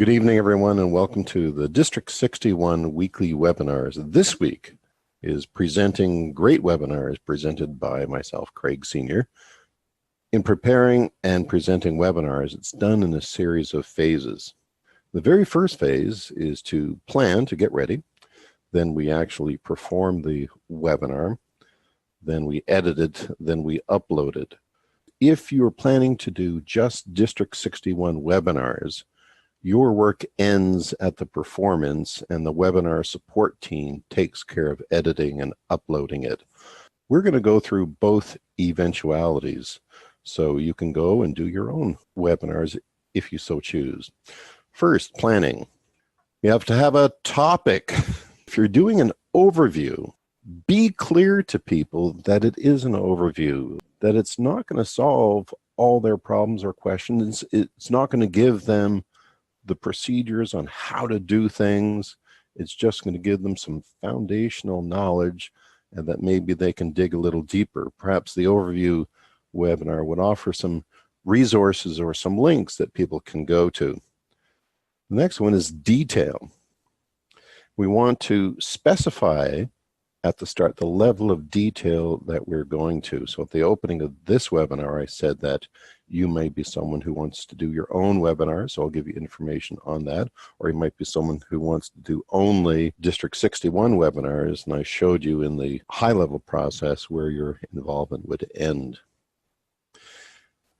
Good evening, everyone, and welcome to the District 61 weekly webinars. This week is presenting great webinars presented by myself, Craig Sr. In preparing and presenting webinars, it's done in a series of phases. The very first phase is to plan, to get ready. Then we actually perform the webinar. Then we edit it. Then we upload it. If you're planning to do just District 61 webinars, your work ends at the performance and the webinar support team takes care of editing and uploading it. We're going to go through both eventualities, so you can go and do your own webinars if you so choose. First, planning. You have to have a topic. If you're doing an overview, be clear to people that it is an overview, that it's not going to solve all their problems or questions. It's not going to give them the procedures on how to do things. It's just going to give them some foundational knowledge, and that maybe they can dig a little deeper. Perhaps the overview webinar would offer some resources or some links that people can go to. The next one is detail. We want to specify at the start the level of detail that we're going to. So at the opening of this webinar, I said that you may be someone who wants to do your own webinar, so I'll give you information on that. Or you might be someone who wants to do only District 61 webinars, and I showed you in the high-level process where your involvement would end.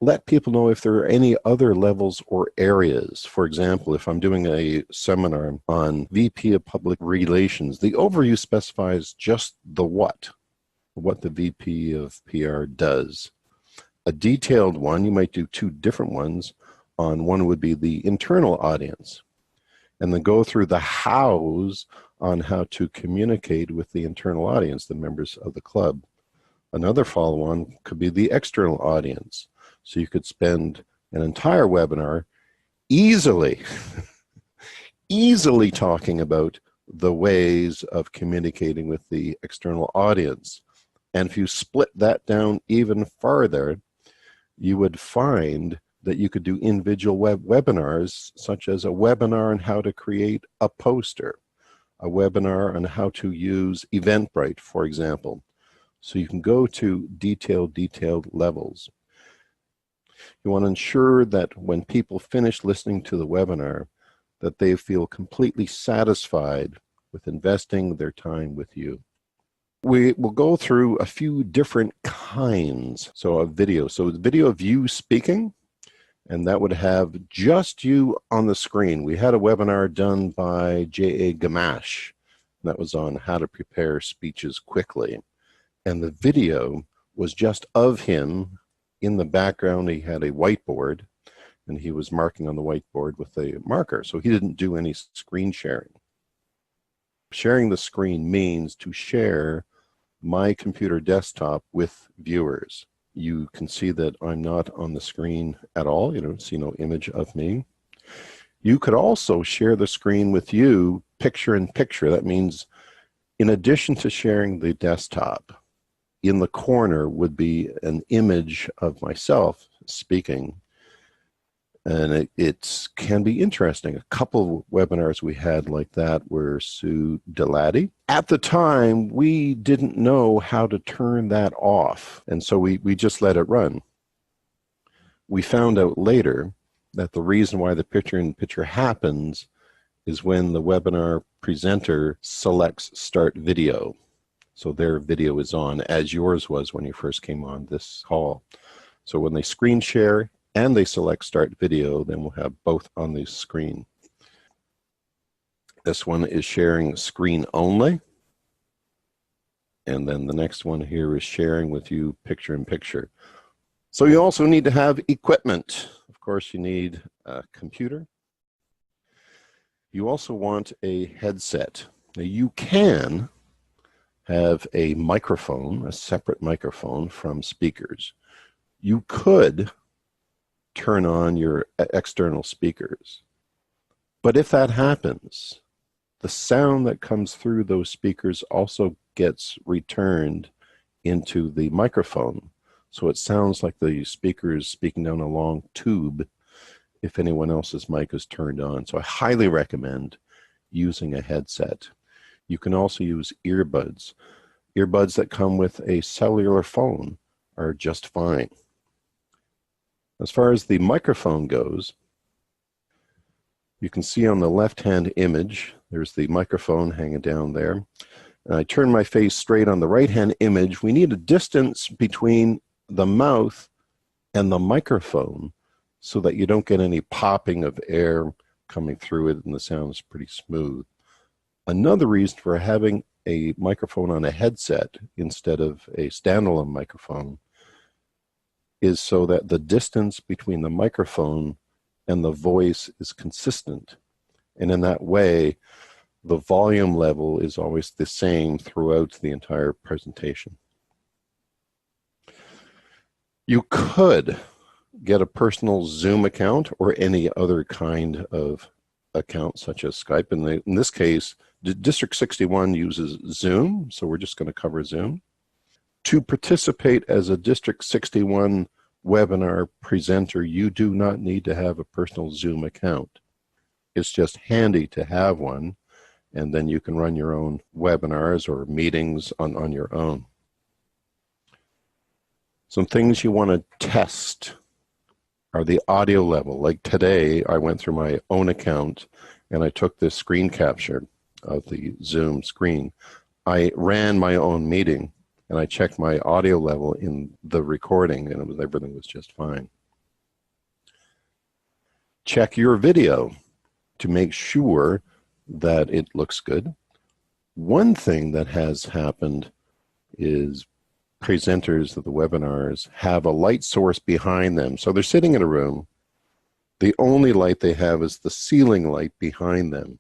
Let people know if there are any other levels or areas. For example, if I'm doing a seminar on VP of Public Relations, the overview specifies just the what the VP of PR does. A detailed one, you might do two different ones. On one would be the internal audience, and then go through the hows on how to communicate with the internal audience, the members of the club. Another follow-on could be the external audience. So you could spend an entire webinar easily talking about the ways of communicating with the external audience. And if you split that down even farther, you would find that you could do individual webinars, such as a webinar on how to create a poster, a webinar on how to use Eventbrite, for example. So you can go to detailed levels. You want to ensure that when people finish listening to the webinar, that they feel completely satisfied with investing their time with you. We will go through a few different kinds of video. So the video of you speaking, and that would have just you on the screen. We had a webinar done by J.A. Gamache that was on how to prepare speeches quickly. And the video was just of him. In the background, he had a whiteboard, and he was marking on the whiteboard with a marker. So he didn't do any screen sharing. Sharing the screen means to share my computer desktop with viewers. You can see that I'm not on the screen at all. You don't see no image of me. You could also share the screen with you picture in picture. That means in addition to sharing the desktop, in the corner would be an image of myself speaking, and it can be interesting. A couple of webinars we had like that were Sue Delady. At the time, we didn't know how to turn that off, and so we just let it run. We found out later that the reason why the picture-in-picture happens is when the webinar presenter selects Start Video. So their video is on, as yours was when you first came on this call. So when they screen share and they select Start Video, then we'll have both on the screen. This one is sharing screen only. And then the next one here is sharing with you picture in picture. So you also need to have equipment. Of course, you need a computer. You also want a headset. Now you can have a microphone, a separate microphone from speakers. You could turn on your external speakers. But if that happens, the sound that comes through those speakers also gets returned into the microphone. So it sounds like the speaker is speaking down a long tube, if anyone else's mic is turned on. So I highly recommend using a headset. You can also use earbuds. Earbuds that come with a cellular phone are just fine. As far as the microphone goes, you can see on the left-hand image, there's the microphone hanging down there. And I turn my face straight on the right-hand image. We need a distance between the mouth and the microphone so that you don't get any popping of air coming through it and the sound is pretty smooth. Another reason for having a microphone on a headset instead of a standalone microphone is so that the distance between the microphone and the voice is consistent. And in that way, the volume level is always the same throughout the entire presentation. You could get a personal Zoom account or any other kind of account such as Skype. In this case, District 61 uses Zoom, so we're just going to cover Zoom. To participate as a District 61 webinar presenter, you do not need to have a personal Zoom account. It's just handy to have one, and then you can run your own webinars or meetings on your own. Some things you want to test are the audio level. Like today, I went through my own account and I took this screen capture of the Zoom screen. I ran my own meeting and I checked my audio level in the recording and everything was just fine. Check your video to make sure that it looks good. One thing that has happened is presenters of the webinars have a light source behind them. So they're sitting in a room. The only light they have is the ceiling light behind them.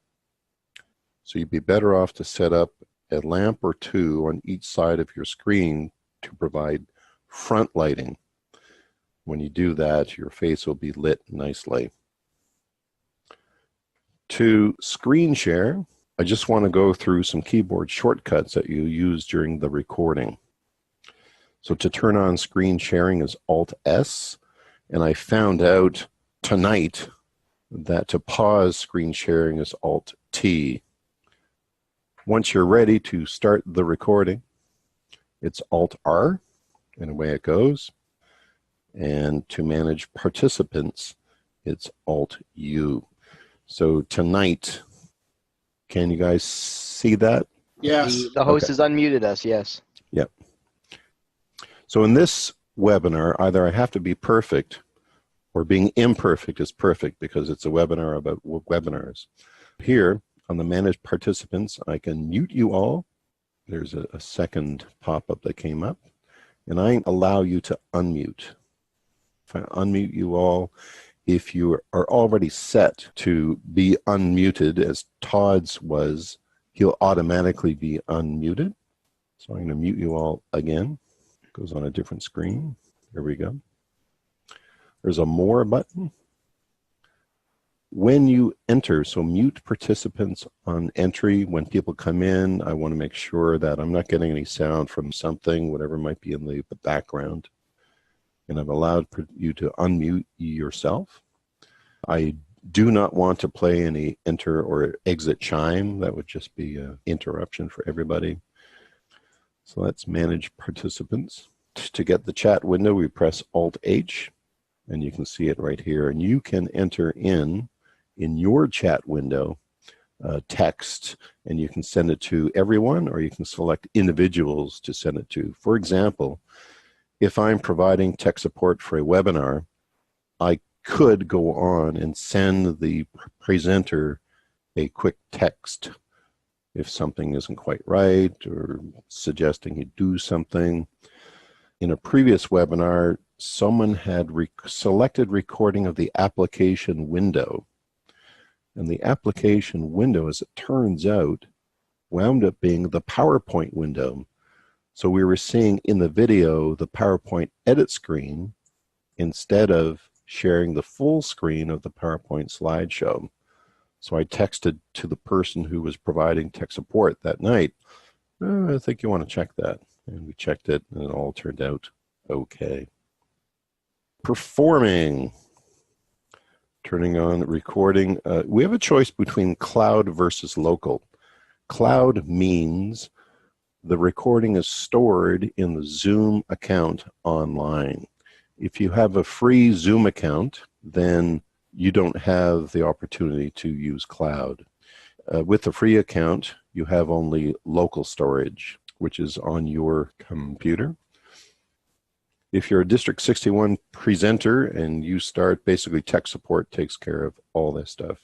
So you'd be better off to set up a lamp or two on each side of your screen to provide front lighting. When you do that, your face will be lit nicely. To screen share, I just want to go through some keyboard shortcuts that you use during the recording. So to turn on screen sharing is Alt-S, and I found out tonight that to pause screen sharing is Alt-T. Once you're ready to start the recording, it's Alt-R, and away it goes. And to manage participants, it's Alt-U. So tonight, can you guys see that? Yes. The host Okay. has unmuted us, yes. Yep. So in this webinar, either I have to be perfect or being imperfect is perfect because it's a webinar about webinars. Here on the Manage Participants, I can mute you all. There's a second pop-up that came up, and I allow you to unmute. If I unmute you all, if you are already set to be unmuted as Todd's was, he'll automatically be unmuted. So I'm going to mute you all again. Goes on a different screen. There we go. There's a more button. When you enter, so mute participants on entry. When people come in, I want to make sure that I'm not getting any sound from something, whatever might be in the background. And I've allowed you to unmute yourself. I do not want to play any enter or exit chime. That would just be an interruption for everybody. So let's manage participants. To get the chat window, we press Alt-H, and you can see it right here. And you can enter in your chat window text, and you can send it to everyone, or you can select individuals to send it to. For example, if I'm providing tech support for a webinar, I could go on and send the presenter a quick text if something isn't quite right or suggesting he do something. In a previous webinar, someone had selected recording of the application window. And the application window, as it turns out, wound up being the PowerPoint window. So we were seeing in the video the PowerPoint edit screen instead of sharing the full screen of the PowerPoint slideshow. So I texted to the person who was providing tech support that night, I think you want to check that. And we checked it, and it all turned out okay. Performing. Turning on recording. We have a choice between cloud versus local. Cloud means the recording is stored in the Zoom account online. If you have a free Zoom account, then you don't have the opportunity to use cloud. With the free account, you have only local storage, which is on your computer. If you're a District 61 presenter and you start, basically tech support takes care of all this stuff.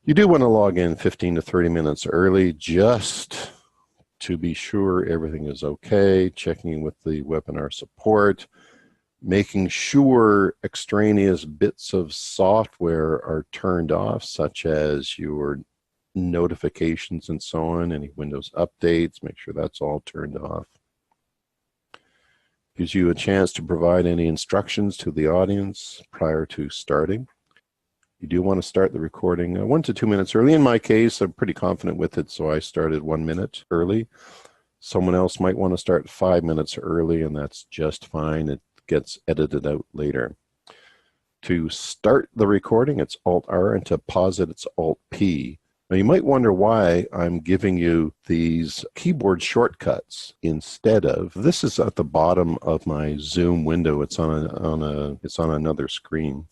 You do want to log in 15 to 30 minutes early just to be sure everything is okay, checking in with the webinar support, making sure extraneous bits of software are turned off, such as your notifications and so on, any Windows updates, make sure that's all turned off. Gives you a chance to provide any instructions to the audience prior to starting. You do want to start the recording 1 to 2 minutes early. In my case, I'm pretty confident with it, so I started 1 minute early. Someone else might want to start 5 minutes early, and that's just fine. It gets edited out later. To start the recording, it's Alt-R, and to pause it, it's Alt-P. Now, you might wonder why I'm giving you these keyboard shortcuts instead of, this is at the bottom of my Zoom window. It's on another screen.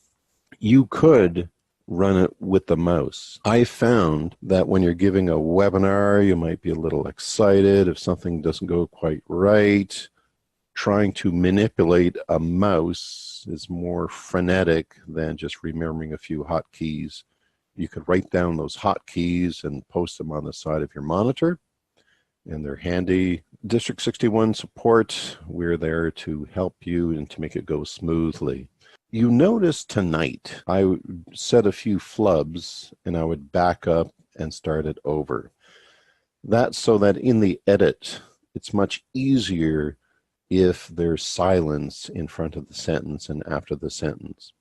You could run it with the mouse. I found that when you're giving a webinar, you might be a little excited if something doesn't go quite right. Trying to manipulate a mouse is more frenetic than just remembering a few hotkeys. You could write down those hotkeys and post them on the side of your monitor, and they're handy. District 61 support, we're there to help you and to make it go smoothly. You notice tonight, I set a few flubs and I would back up and start it over. That's so that in the edit, it's much easier if there's silence in front of the sentence and after the sentence.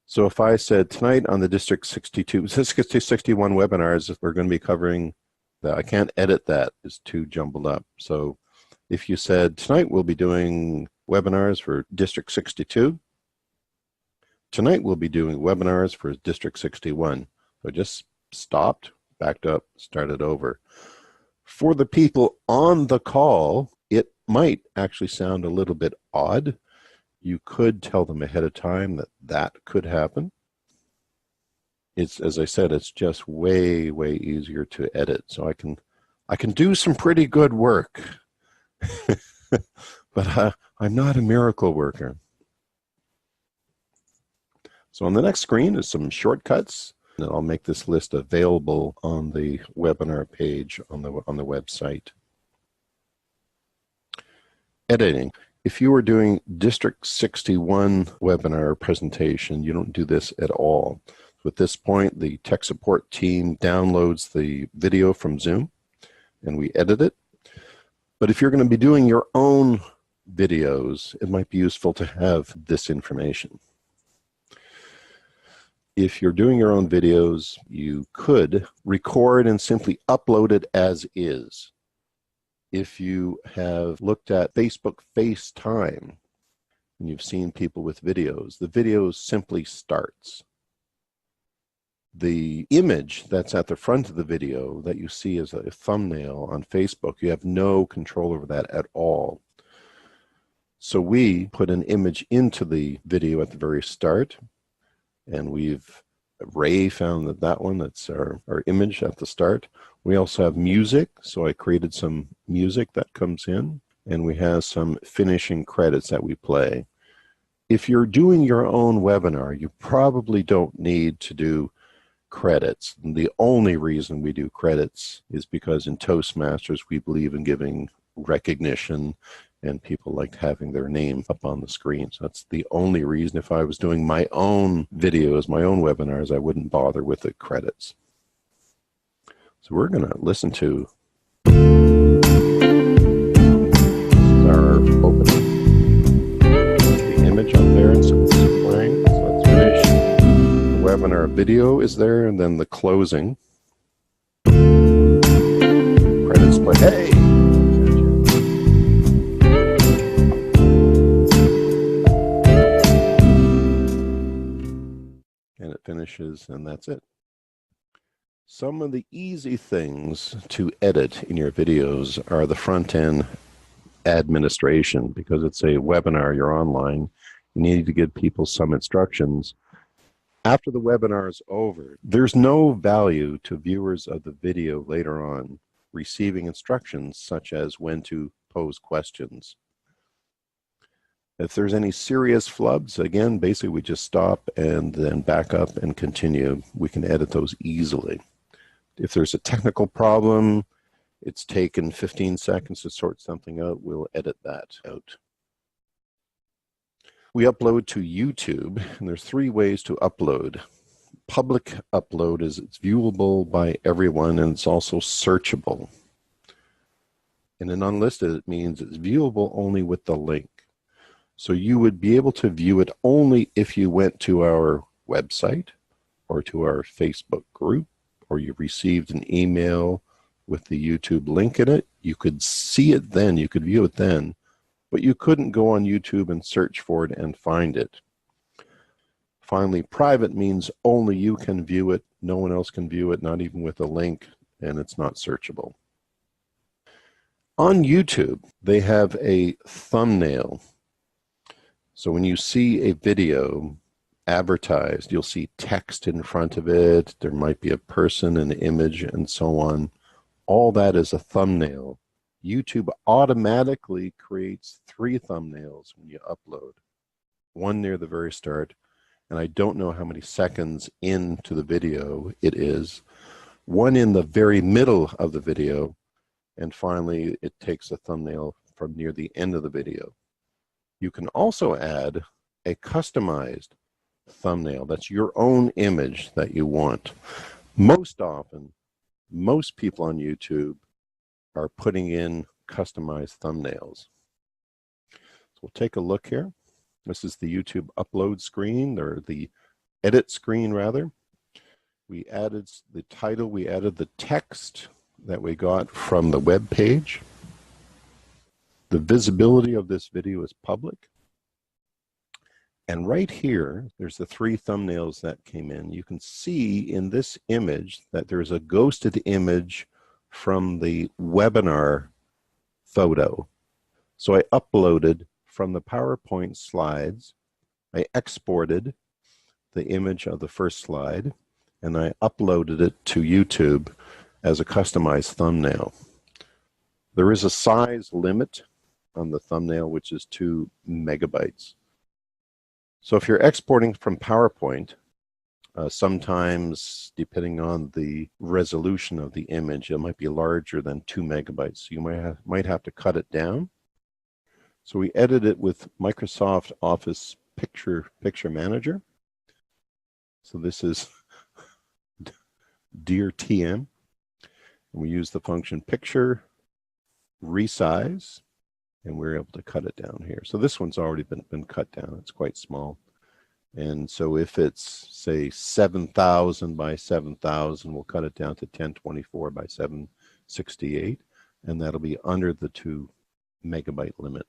So if I said tonight on the District 61 webinars, we're going to be covering that. I can't edit that, it's too jumbled up. So if you said tonight we'll be doing webinars for District 62, tonight we'll be doing webinars for District 61. So I just stopped, backed up, started over. For the people on the call, it might actually sound a little bit odd. You could tell them ahead of time that that could happen. It's, as I said, it's just way, way easier to edit. So I can do some pretty good work, but I'm not a miracle worker. So on the next screen is some shortcuts, and I'll make this list available on the webinar page on the website. Editing. If you are doing District 61 webinar presentation, you don't do this at all. So at this point, the tech support team downloads the video from Zoom, and we edit it. But if you're going to be doing your own videos, it might be useful to have this information. If you're doing your own videos, you could record and simply upload it as is. If you have looked at Facebook FaceTime and you've seen people with videos, the video simply starts. The image that's at the front of the video that you see as a thumbnail on Facebook, you have no control over that at all. So we put an image into the video at the very start, and Ray found that one, that's our image at the start. We also have music, so I created some music that comes in, and we have some finishing credits that we play. If you're doing your own webinar, you probably don't need to do credits. And the only reason we do credits is because in Toastmasters, we believe in giving recognition, and people like having their name up on the screen. So that's the only reason. If I was doing my own videos, my own webinars, I wouldn't bother with the credits. So we're going to listen to our opening. The image up there, and so it's playing. So let's finish. The webinar video is there, and then the closing. Credits play. Hey! flashes, and that's it. Some of the easy things to edit in your videos are the front-end administration. Because it's a webinar, you're online, you need to give people some instructions. After the webinar is over, there's no value to viewers of the video later on receiving instructions such as when to pose questions. If there's any serious flubs, again, basically we just stop and then back up and continue. We can edit those easily. If there's a technical problem, it's taken 15 seconds to sort something out, we'll edit that out. We upload to YouTube, and there's 3 ways to upload. Public upload is it's viewable by everyone, and it's also searchable. And an unlisted, it means it's viewable only with the link. So you would be able to view it only if you went to our website or to our Facebook group, or you received an email with the YouTube link in it. You could see it then, you could view it then, but you couldn't go on YouTube and search for it and find it. Finally, private means only you can view it, no one else can view it, not even with a link, and it's not searchable. On YouTube, they have a thumbnail. So when you see a video advertised, you'll see text in front of it, there might be a person, an image, and so on. All that is a thumbnail. YouTube automatically creates 3 thumbnails when you upload. One near the very start, and I don't know how many seconds into the video it is. One in the very middle of the video, and finally it takes a thumbnail from near the end of the video. You can also add a customized thumbnail. That's your own image that you want. Most often, most people on YouTube are putting in customized thumbnails. So we'll take a look here. This is the YouTube upload screen, or the edit screen rather. We added the title, we added the text that we got from the web page. The visibility of this video is public. And right here, there's the 3 thumbnails that came in. You can see in this image that there's a ghosted image from the webinar photo. So I uploaded from the PowerPoint slides, I exported the image of the first slide, and I uploaded it to YouTube as a customized thumbnail. There is a size limit on the thumbnail, which is 2 megabytes. So if you're exporting from PowerPoint, sometimes depending on the resolution of the image, it might be larger than 2 megabytes. So you might have to cut it down. So we edit it with Microsoft Office Picture Manager. So this is Dear TM. And we use the function picture resize, and we're able to cut it down here. So this one's already been cut down. It's quite small. And so if it's, say, 7,000 by 7,000, we'll cut it down to 1024 by 768, and that'll be under the 2 megabyte limit.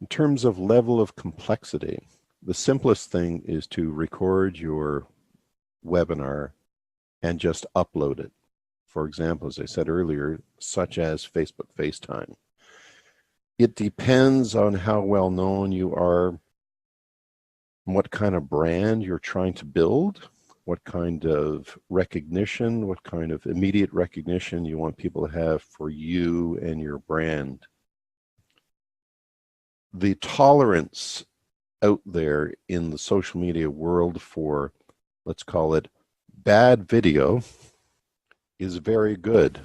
In terms of level of complexity, the simplest thing is to record your webinar and just upload it. For example, as I said earlier, such as Facebook FaceTime. It depends on how well known you are, what kind of brand you're trying to build, what kind of recognition, what kind of immediate recognition you want people to have for you and your brand. The tolerance out there in the social media world for, let's call it, bad video is very good.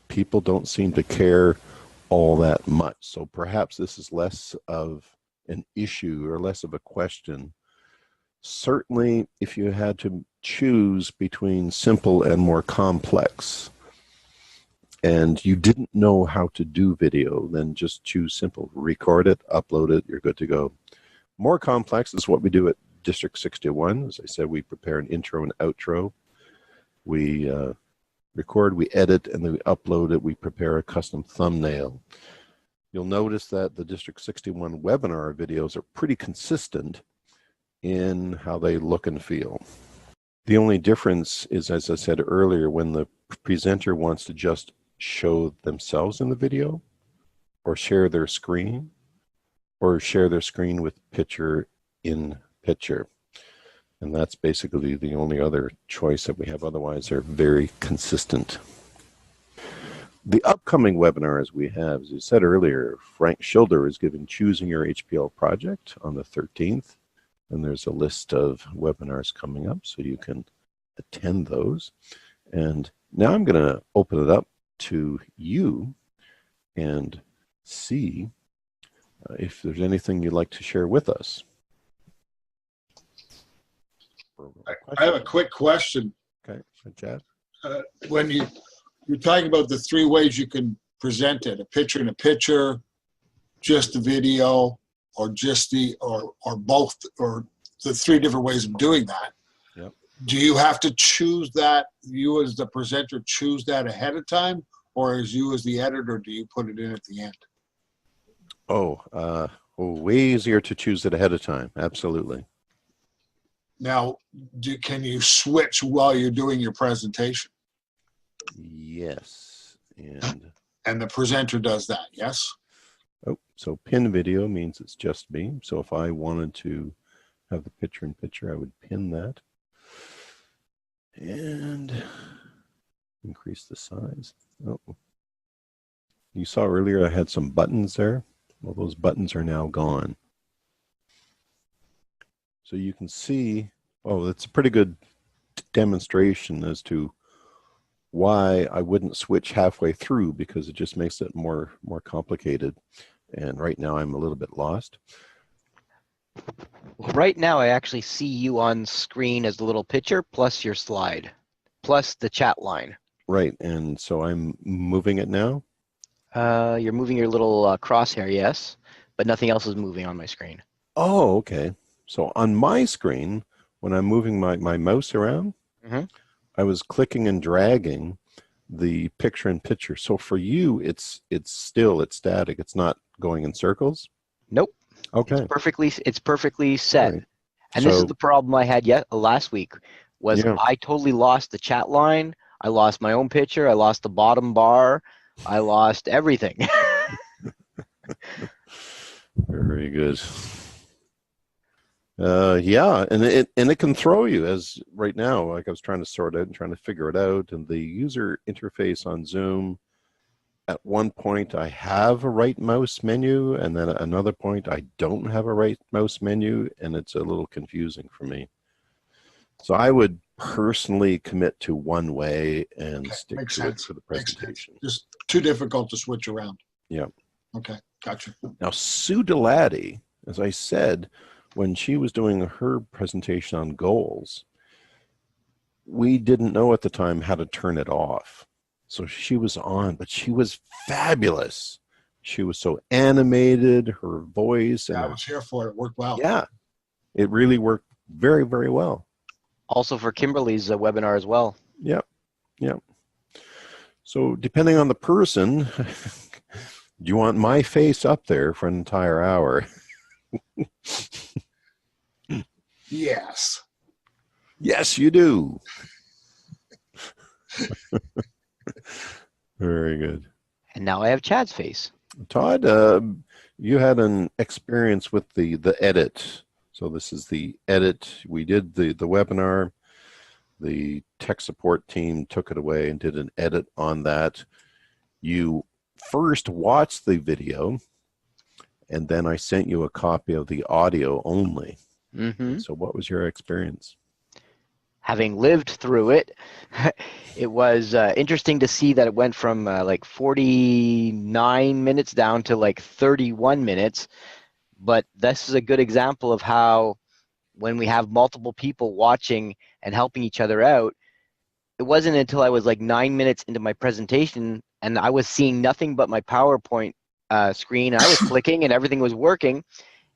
People don't seem to care all that much. So perhaps this is less of an issue or less of a question. Certainly, if you had to choose between simple and more complex, and you didn't know how to do video, then just choose simple. Record it, upload it, you're good to go. More complex is what we do at District 61. As I said, we prepare an intro and outro. We record, we edit, and then we upload it. We prepare a custom thumbnail. You'll notice that the District 61 webinar videos are pretty consistent in how they look and feel. The only difference is, as I said earlier, when the presenter wants to just show themselves in the video or share their screen with picture in picture. And that's basically the only other choice that we have. Otherwise, they're very consistent. The upcoming webinars we have, as you said earlier, Frank Schilder is giving Choosing Your HPL Project on the 13th. And there's a list of webinars coming up, so you can attend those. And now I'm going to open it up to you and see if there's anything you'd like to share with us. I have a quick question. Okay, Chad. When you're talking about the 3 ways you can present it, a picture in a picture, just the video, or just the or both, or the 3 different ways of doing that. Yep. Do you have to choose that, you as the presenter choose that ahead of time, or as you as the editor, do you put it in at the end? Way easier to choose it ahead of time. Absolutely. Now, can you switch while you're doing your presentation? Yes. And the presenter does that, yes? Oh, so pin video means it's just me. So if I wanted to have the picture in picture, I would pin that and increase the size. Oh, you saw earlier I had some buttons there. Well, those buttons are now gone. So you can see, it's a pretty good demonstration as to why I wouldn't switch halfway through, because it just makes it more complicated. And right now I'm a little bit lost. Right now I actually see you on screen as the little picture plus your slide, plus the chat line. Right, and so I'm moving it now? You're moving your little crosshair, yes, but nothing else is moving on my screen. Oh, okay. So on my screen, when I'm moving my mouse around, I was clicking and dragging the picture in picture. So for you, it's static. It's not going in circles? Nope. Okay. It's perfectly set. Right. And this is the problem I had last week, was I totally lost the chat line. I lost my own picture. I lost the bottom bar. I lost everything. Very good. Yeah, and it can throw you, as right now, like I was trying to sort out and trying to figure it out, and the user interface on Zoom, at one point I have a right mouse menu, and then at another point I don't have a right mouse menu, and it's a little confusing for me. So I would personally commit to one way and stick to it for the presentation. Just too difficult to switch around. Yeah. Okay, gotcha. Now, Sue Delady, as I said, when she was doing her presentation on goals, we didn't know at the time how to turn it off. So she was on, but she was fabulous. She was so animated, her voice. Yeah, I was here for it. It worked well. Yeah, it really worked very, very well. Also for Kimberly's webinar as well. Yep, yep. So depending on the person, do you want my face up there for an entire hour? Yes. Yes, you do. Very good. And now I have Chad's face. Todd, you had an experience with the edit. So this is the edit. We did the webinar. The tech support team took it away and did an edit on that. You first watched the video, and then I sent you a copy of the audio only. So what was your experience? Having lived through it, it was interesting to see that it went from like 49 minutes down to like 31 minutes. But this is a good example of how when we have multiple people watching and helping each other out, it wasn't until I was like 9 minutes into my presentation and I was seeing nothing but my PowerPoint screen. I was clicking and everything was working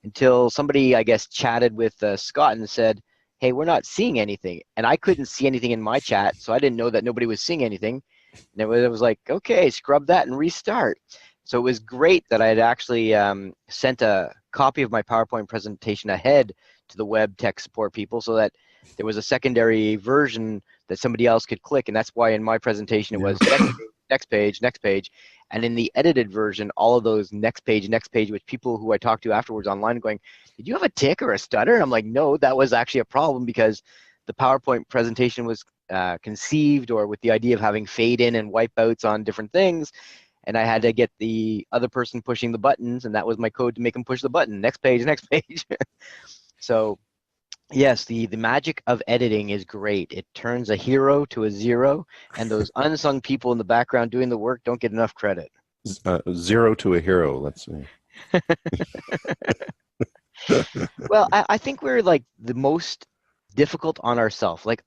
until somebody, I guess, chatted with Scott and said, hey, we're not seeing anything. And I couldn't see anything in my chat, so I didn't know that nobody was seeing anything. And it was like, okay, scrub that and restart. So it was great that I had actually sent a copy of my PowerPoint presentation ahead to the web tech support people so that there was a secondary version that somebody else could click, and that's why in my presentation it was next page, next page. And in the edited version, all of those next page, which people who I talked to afterwards online going, did you have a tick or a stutter? And I'm like, no, that was actually a problem because the PowerPoint presentation was conceived or with the idea of having fade in and wipeouts on different things. And I had to get the other person pushing the buttons, and that was my code to make them push the button. Next page, next page. So yes, the magic of editing is great. It turns a hero to a zero, and those unsung people in the background doing the work don't get enough credit. Zero to a hero, let's say. Well, I think we're like the most difficult on ourselves. Like,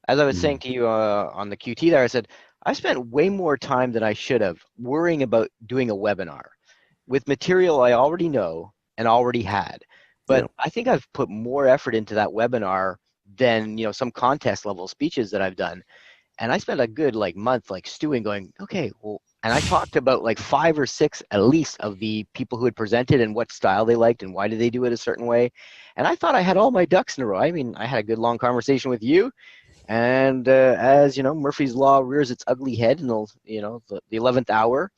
as I was saying to you on the QT there, I said, I spent way more time than I should have worrying about doing a webinar with material I already know and already had. But Yeah. I think I've put more effort into that webinar than, some contest level speeches that I've done. And I spent a good month stewing going, okay, well, and I talked about 5 or 6 at least of the people who had presented and what style they liked and why did they do it a certain way. And I thought I had all my ducks in a row. I mean, I had a good long conversation with you. And as you know, Murphy's Law rears its ugly head in the 11th hour,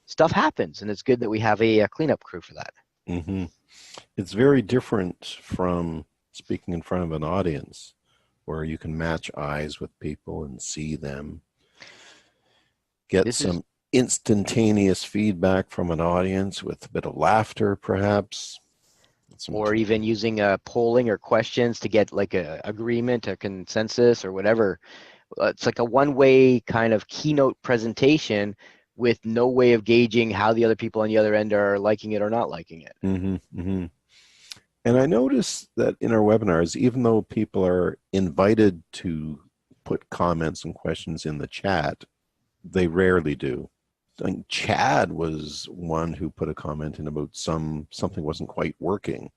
stuff happens. And it's good that we have a cleanup crew for that. Mm-hmm. It's very different from speaking in front of an audience where you can match eyes with people and see them. Get some instantaneous feedback from an audience with a bit of laughter, perhaps. Or even using polling or questions to get a agreement, a consensus, or whatever. It's like a one-way kind of keynote presentation with no way of gauging how the other people on the other end are liking it or not liking it. Mm-hmm, mm-hmm. And I noticed that in our webinars, even though people are invited to put comments and questions in the chat, they rarely do. I think Chad was one who put a comment in about something wasn't quite working,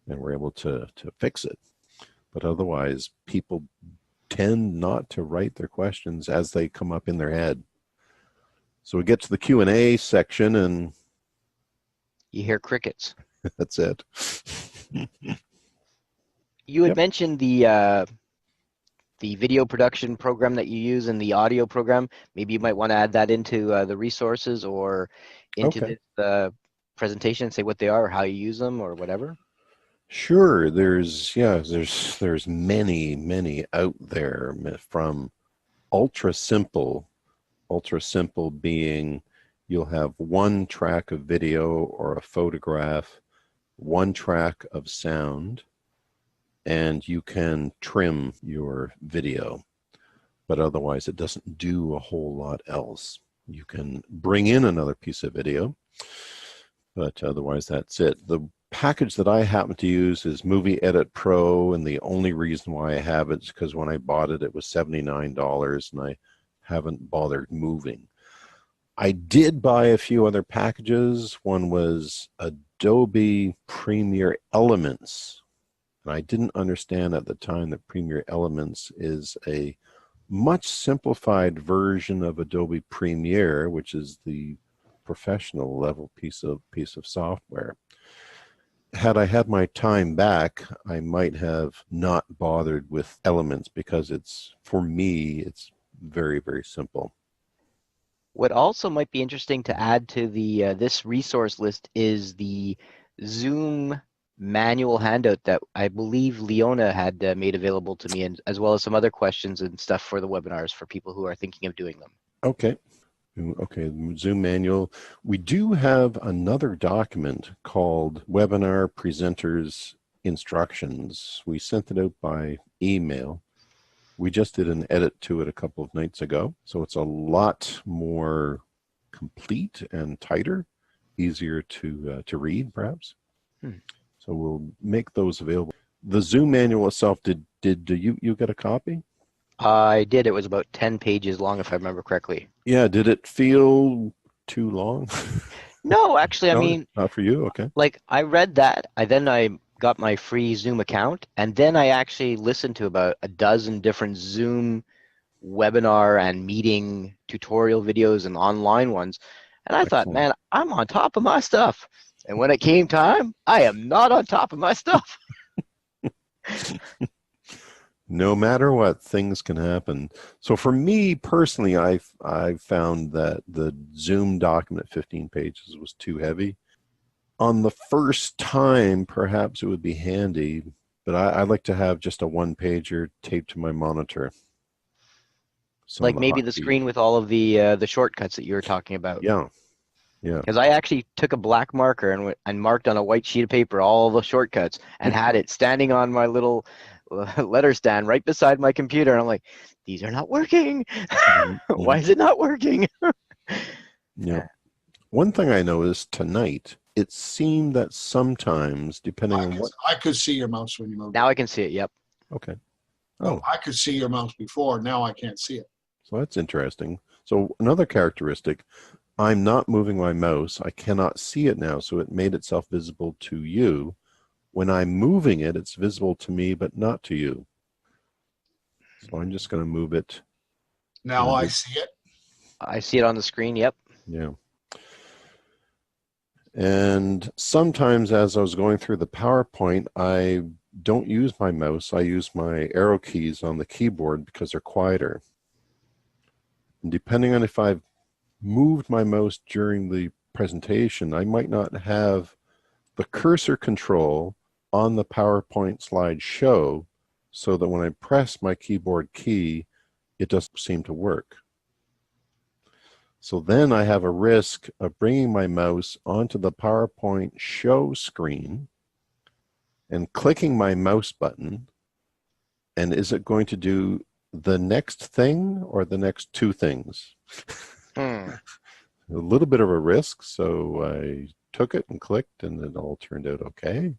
and we're able to fix it. But otherwise, people tend not to write their questions as they come up in their head. So we get to the Q&A section, and you hear crickets. That's it. You had mentioned the video production program that you use and the audio program. Maybe you might want to add that into the resources or into this presentation and say what they are or how you use them or whatever. Sure. There's many out there, from ultra simple being you'll have one track of video or a photograph, one track of sound, and you can trim your video, but otherwise it doesn't do a whole lot else. You can bring in another piece of video, but otherwise that's it. The package that I happen to use is Movie Edit Pro, and the only reason why I have it is because when I bought it, it was $79, and I haven't bothered moving. I did buy a few other packages. One was Adobe Premiere Elements, and I didn't understand at the time that Premiere Elements is a much simplified version of Adobe Premiere, which is the professional level piece of software. Had I had my time back, I might have not bothered with Elements because for me, it's very, very simple. What also might be interesting to add to the this resource list is the Zoom manual handout that I believe Leona had made available to me, and as well as some other questions and stuff for the webinars for people who are thinking of doing them. Okay, Zoom manual. We do have another document called Webinar Presenters Instructions. We sent it out by email. We just did an edit to it a couple of nights ago, so it's a lot more complete and tighter, easier to read, perhaps. So we'll make those available. The Zoom manual itself, did you get a copy? I did. It was about 10 pages long, if I remember correctly. Yeah. Did it feel too long? No, actually, No, I mean, not for you. Okay. I read that. I got my free Zoom account, and then I actually listened to about a dozen different Zoom webinar and meeting tutorial videos and online ones. And I thought, man, I'm on top of my stuff. And when it came time, I am not on top of my stuff. No matter what, things can happen. So for me personally, I've found that the Zoom document 15 pages was too heavy. On the first time, perhaps it would be handy, but I like to have just a one pager taped to my monitor. Some of Like the maybe the hotkeys. screen with all of the shortcuts that you were talking about. Yeah, yeah. Because I actually took a black marker and marked on a white sheet of paper all the shortcuts and had it standing on my little letter stand right beside my computer. And I'm like, these are not working. Mhm, Why mhm. is it not working? Yeah. One thing I noticed tonight, it seemed that sometimes, depending on what. I could see your mouse when you moved Now it. I can see it. Yep. Okay. No, Oh, I could see your mouse before. Now I can't see it. so that's interesting. So another characteristic, I'm not moving my mouse. I cannot see it now, so it made itself visible to you. When I'm moving it, it's visible to me, but not to you. So I'm just going to move it in Now a I new. see it. I see it on the screen. Yep. Yeah. And sometimes as I was going through the PowerPoint, I don't use my mouse. I use my arrow keys on the keyboard because they're quieter. And depending on if I've moved my mouse during the presentation, I might not have the cursor control on the PowerPoint slide show so that when I press my keyboard key, it doesn't seem to work. So then I have a risk of bringing my mouse onto the PowerPoint show screen and clicking my mouse button. And is it going to do the next thing or the next two things? Hmm. A little bit of a risk. So I took it and clicked and it all turned out okay.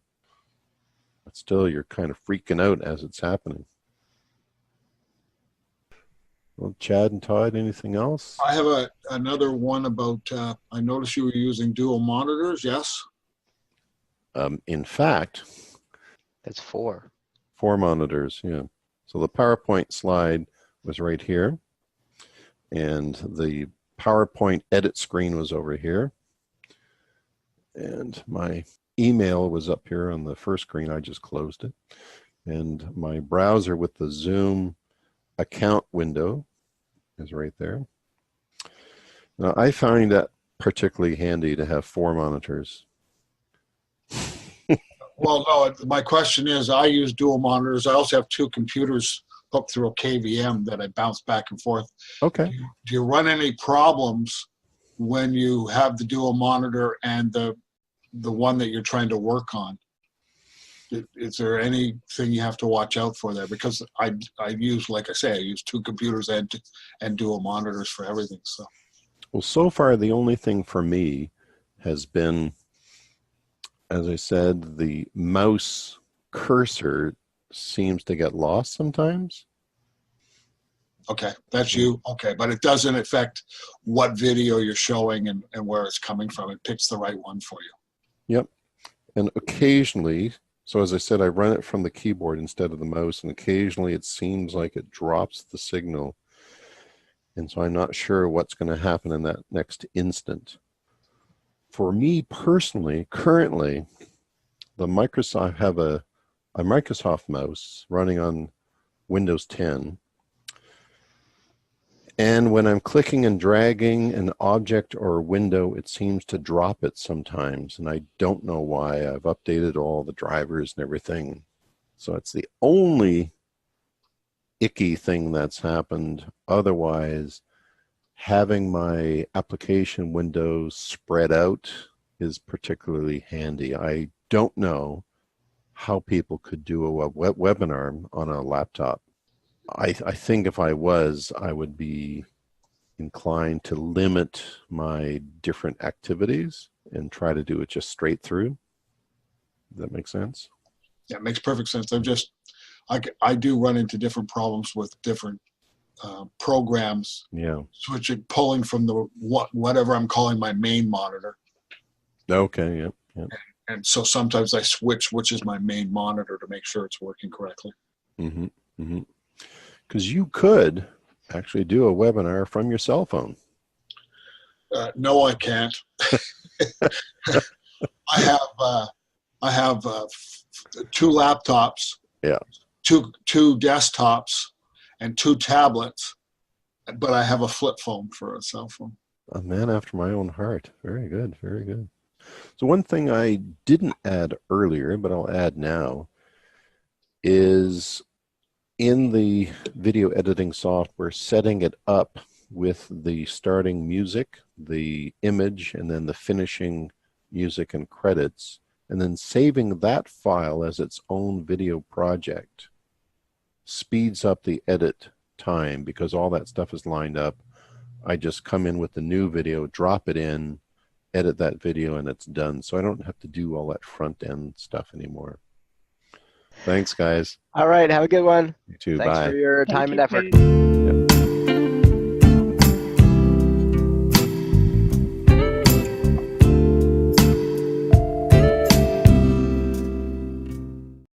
But still, you're kind of freaking out as it's happening. Well, Chad and Todd, anything else? I have another one about, I noticed you were using dual monitors. Yes. In fact, That's 4. 4 monitors, yeah. So the PowerPoint slide was right here, and the PowerPoint edit screen was over here, and my email was up here on the first screen. I just closed it, and my browser with the Zoom account window is right there. Now, I find that particularly handy to have 4 monitors. Well, no, my question is I use dual monitors. I also have 2 computers hooked through a KVM that I bounce back and forth. Okay. Do you run any problems when you have the dual monitor and the one that you're trying to work on? Is there anything you have to watch out for there? Because I use, like I say, I use 2 computers and dual monitors for everything. So, Well, so far, the only thing for me has been, as I said, the mouse cursor seems to get lost sometimes. okay, that's you. Okay, but it doesn't affect what video you're showing and where it's coming from. It picks the right one for you. Yep. And occasionally, so as I said, I run it from the keyboard instead of the mouse, and occasionally it seems like it drops the signal. And so I'm not sure what's going to happen in that next instant. For me personally, currently, the Microsoft, I have a Microsoft mouse running on Windows 10. And when I'm clicking and dragging an object or a window, it seems to drop it sometimes. And I don't know why. I've updated all the drivers and everything. So it's the only icky thing that's happened. Otherwise, having my application windows spread out is particularly handy. I don't know how people could do a webinar on a laptop. I think if I was, I would be inclined to limit my different activities and try to do it just straight through. Does that make sense? Yeah, it makes perfect sense. I do run into different problems with different programs, Yeah. pulling from the whatever I'm calling my main monitor. Okay. Yep. Yep. And so sometimes I switch which is my main monitor to make sure it's working correctly. Mm-hmm. Mm-hmm. Because you could actually do a webinar from your cell phone. No, I can't. I have 2 laptops. Yeah. two desktops and 2 tablets, but I have a flip phone for a cell phone. A man after my own heart. Very good, very good. So one thing I didn't add earlier, but I'll add now, is in the video editing software, setting it up with the starting music, the image, and then the finishing music and credits, and then saving that file as its own video project speeds up the edit time because all that stuff is lined up. I just come in with the new video, drop it in, edit that video, and it's done. So I don't have to do all that front end stuff anymore. Thanks, guys. All right. Have a good one. You too. Thanks Bye. for your Thank time and you, effort. Chris. Yep.